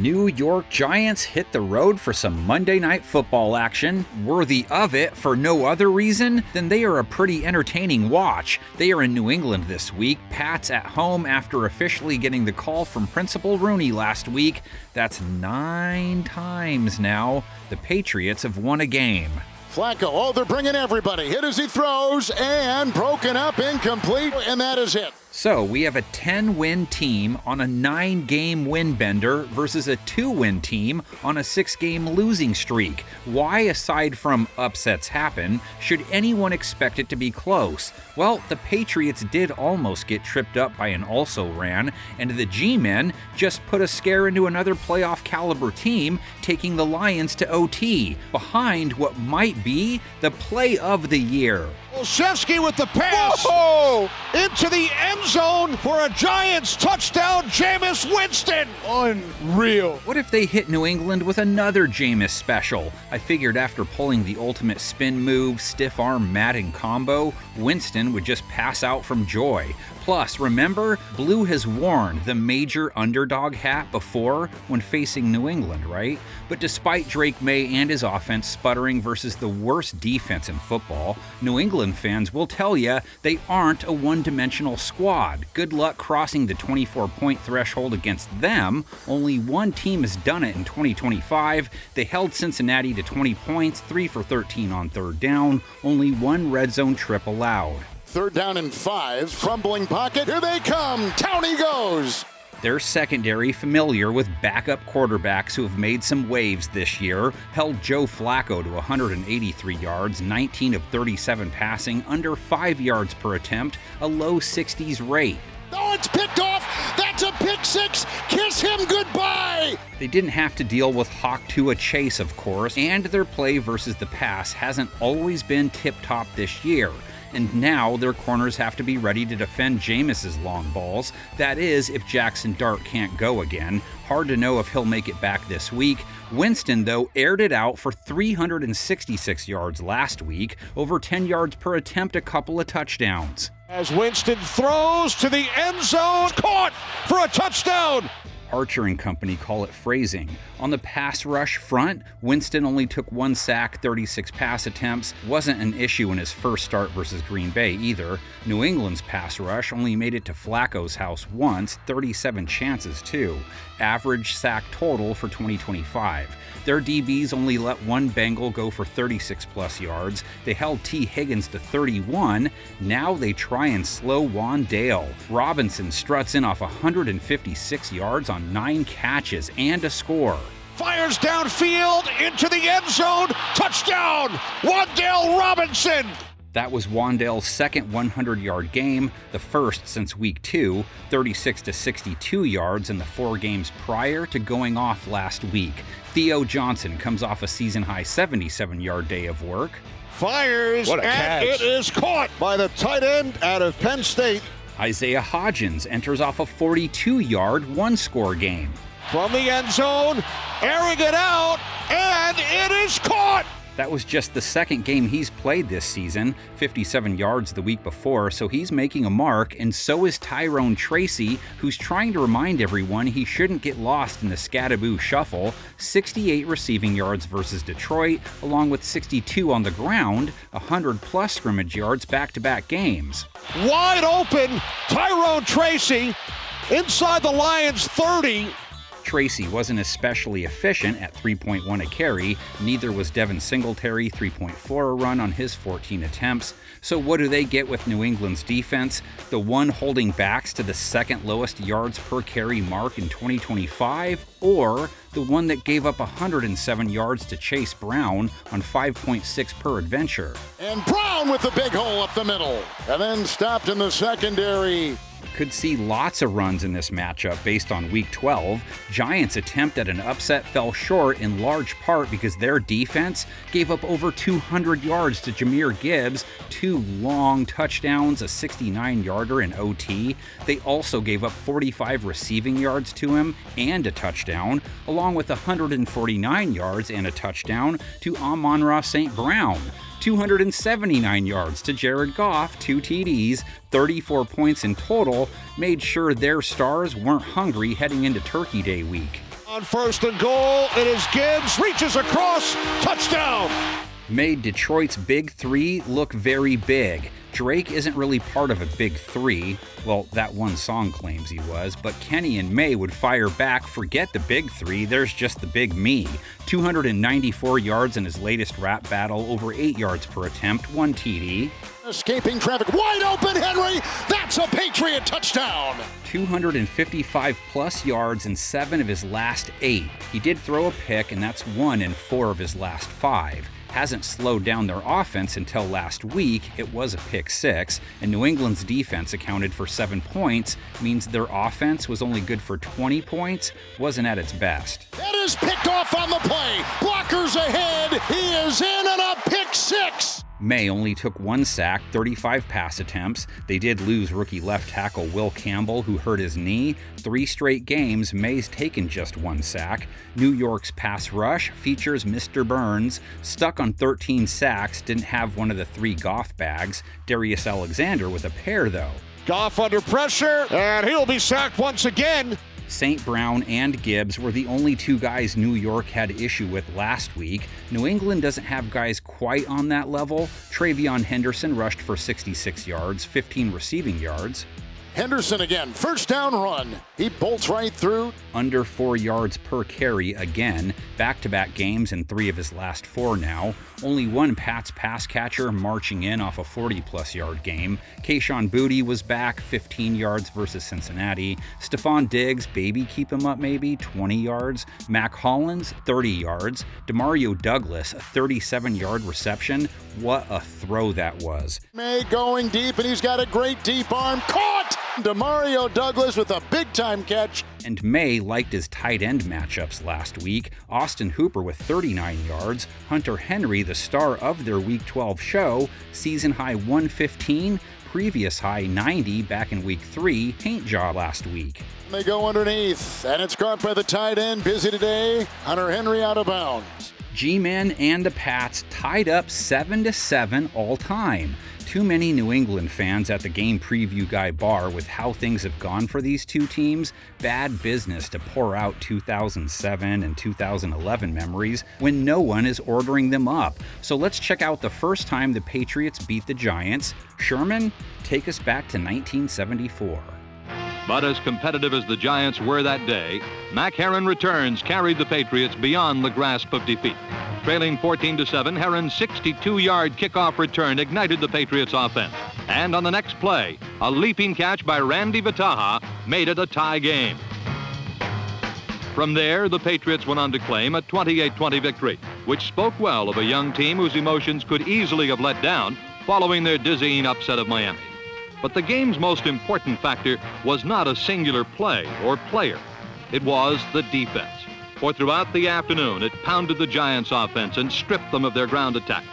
New York Giants hit the road for some Monday Night Football action, worthy of it for no other reason than they are a pretty entertaining watch. They are in New England this week, Pats at home after officially getting the call from Principal Rooney last week. That's 9 times now the Patriots have won a game. Flacco, they're bringing everybody. Hit as he throws, and broken up, incomplete, and that is it. So we have a 10-win team on a 9-game win bender versus a 2-win team on a 6-game losing streak. Why, aside from upsets happen, should anyone expect it to be close? Well, the Patriots did almost get tripped up by an also-ran, and the G-Men just put a scare into another playoff-caliber team, taking the Lions to OT, behind what might be the play of the year. Olszewski with the pass. Whoa! Into the end zone for a Giants touchdown, Jameis Winston. Unreal. What if they hit New England with another Jameis special? I figured after pulling the ultimate spin move, stiff arm Madden combo, Winston would just pass out from joy. Plus, remember, Blue has worn the major underdog hat before when facing New England, right? But despite Drake May and his offense sputtering versus the worst defense in football, New England fans will tell you they aren't a one-dimensional squad. Good luck crossing the 24-point threshold against them. Only one team has done it in 2025. They held Cincinnati to 20 points, 3 for 13 on third down, only one red zone trip allowed. 3rd down and 5, crumbling pocket, here they come, down he goes! Their secondary, familiar with backup quarterbacks who have made some waves this year, held Joe Flacco to 183 yards, 19 of 37 passing, under 5 yards per attempt, a low 60s rate. Oh, it's picked off! That's a pick 6! Kiss him goodbye! They didn't have to deal with Hawk Tua Chase, of course, and their play versus the pass hasn't always been tip-top this year. And now their corners have to be ready to defend Jameis's long balls. That is, if Jackson Dart can't go again. Hard to know if he'll make it back this week. Winston, though, aired it out for 366 yards last week, over 10 yards per attempt, a couple of touchdowns. As Winston throws to the end zone, caught for a touchdown. Archer and company call it phrasing. On the pass rush front, Winston only took 1 sack, 36 pass attempts. Wasn't an issue in his first start versus Green Bay either. New England's pass rush only made it to Flacco's house once, 37 chances too. Average sack total for 2025. Their DBs only let one Bengal go for 36 plus yards. They held T. Higgins to 31. Now they try and slow Wandale. Robinson struts in off 156 yards on 9 catches and a score. Fires downfield into the end zone. Touchdown, Wandale Robinson. That was Wandale's second 100-yard game, the first since week 2, 36 to 62 yards in the 4 games prior to going off last week. Theo Johnson comes off a season-high 77-yard day of work. Fires, What a catch. and it is caught by the tight end out of Penn State. Isaiah Hodgins enters off a 42-yard one-score game. From the end zone, airing it out, and it is caught. That was just the second game he's played this season, 57 yards the week before, so he's making a mark, and so is Tyrone Tracy, who's trying to remind everyone he shouldn't get lost in the Scadaboo shuffle. 68 receiving yards versus Detroit, along with 62 on the ground, 100-plus scrimmage yards back-to-back games. Wide open, Tyrone Tracy inside the Lions' 30. Tracy wasn't especially efficient at 3.1 a carry, neither was Devin Singletary, 3.4 a run on his 14 attempts. So what do they get with New England's defense? The one holding backs to the second lowest yards per carry mark in 2025, or the one that gave up 107 yards to Chase Brown on 5.6 per adventure? And Brown with the big hole up the middle, and then stopped in the secondary. Could see lots of runs in this matchup based on Week 12. Giants' attempt at an upset fell short in large part because their defense gave up over 200 yards to Jahmyr Gibbs, 2 long touchdowns, a 69-yarder in OT. They also gave up 45 receiving yards to him and a touchdown, along with 149 yards and a touchdown to Amon-Ra St. Brown. 279 yards to Jared Goff, 2 TDs, 34 points in total, made sure their stars weren't hungry heading into Turkey Day week. On 1st and goal, it is Gibbs, reaches across, touchdown. Made Detroit's big three look very big. Drake isn't really part of a big three. Well, that one song claims he was, but Kenny and May would fire back, forget the big three, there's just the big me. 294 yards in his latest rap battle, over 8 yards per attempt, 1 TD. Escaping traffic, wide open Henry, that's a Patriot touchdown. 255 plus yards in 7 of his last 8. He did throw a pick, and that's 1 in 4 of his last 5. Hasn't slowed down their offense until last week. It was a pick 6, and New England's defense accounted for 7 points, means their offense was only good for 20 points, wasn't at its best. That is picked off on the play. Blockers ahead. He is in and a pick 6. May only took 1 sack, 35 pass attempts. They did lose rookie left tackle Will Campbell, who hurt his knee. 3 straight games, May's taken just 1 sack. New York's pass rush features Mr. Burns, stuck on 13 sacks, didn't have one of the 3 Goff bags. Darius Alexander with a pair, though. Goff under pressure, and he'll be sacked once again. St. Brown and Gibbs were the only 2 guys New York had issue with last week. New England doesn't have guys quite on that level. Travion Henderson rushed for 66 yards, 15 receiving yards. Henderson again, first down run. He bolts right through. Under 4 yards per carry again. Back-to-back games in 3 of his last 4 now. Only 1 Pats pass catcher marching in off a 40-plus yard game. Kayshon Boutte was back, 15 yards versus Cincinnati. Stephon Diggs, baby keep him up maybe, 20 yards. Mac Hollins, 30 yards. Demario Douglas, a 37-yard reception. What a throw that was. May going deep, and he's got a great deep arm. Caught! Demario Douglas with a big-time catch. And May liked his tight end matchups last week. Austin Hooper with 39 yards. Hunter Henry, the star of their Week 12 show, season high 115, previous high 90 back in Week 3, paint job last week. They go underneath, and it's caught by the tight end. Busy today. Hunter Henry out of bounds. G-Men and the Pats tied up 7-7 all time. Too many New England fans at the game preview guy bar with how things have gone for these 2 teams. Bad business to pour out 2007 and 2011 memories when no one is ordering them up. So let's check out the first time the Patriots beat the Giants. Sherman, take us back to 1974. But as competitive as the Giants were that day, Mac Herron returns carried the Patriots beyond the grasp of defeat. Trailing 14-7, Herron's 62-yard kickoff return ignited the Patriots' offense. And on the next play, a leaping catch by Randy Vitaha made it a tie game. From there, the Patriots went on to claim a 28-20 victory, which spoke well of a young team whose emotions could easily have let down following their dizzying upset of Miami. But the game's most important factor was not a singular play or player. It was the defense. For throughout the afternoon, it pounded the Giants' offense and stripped them of their ground attack.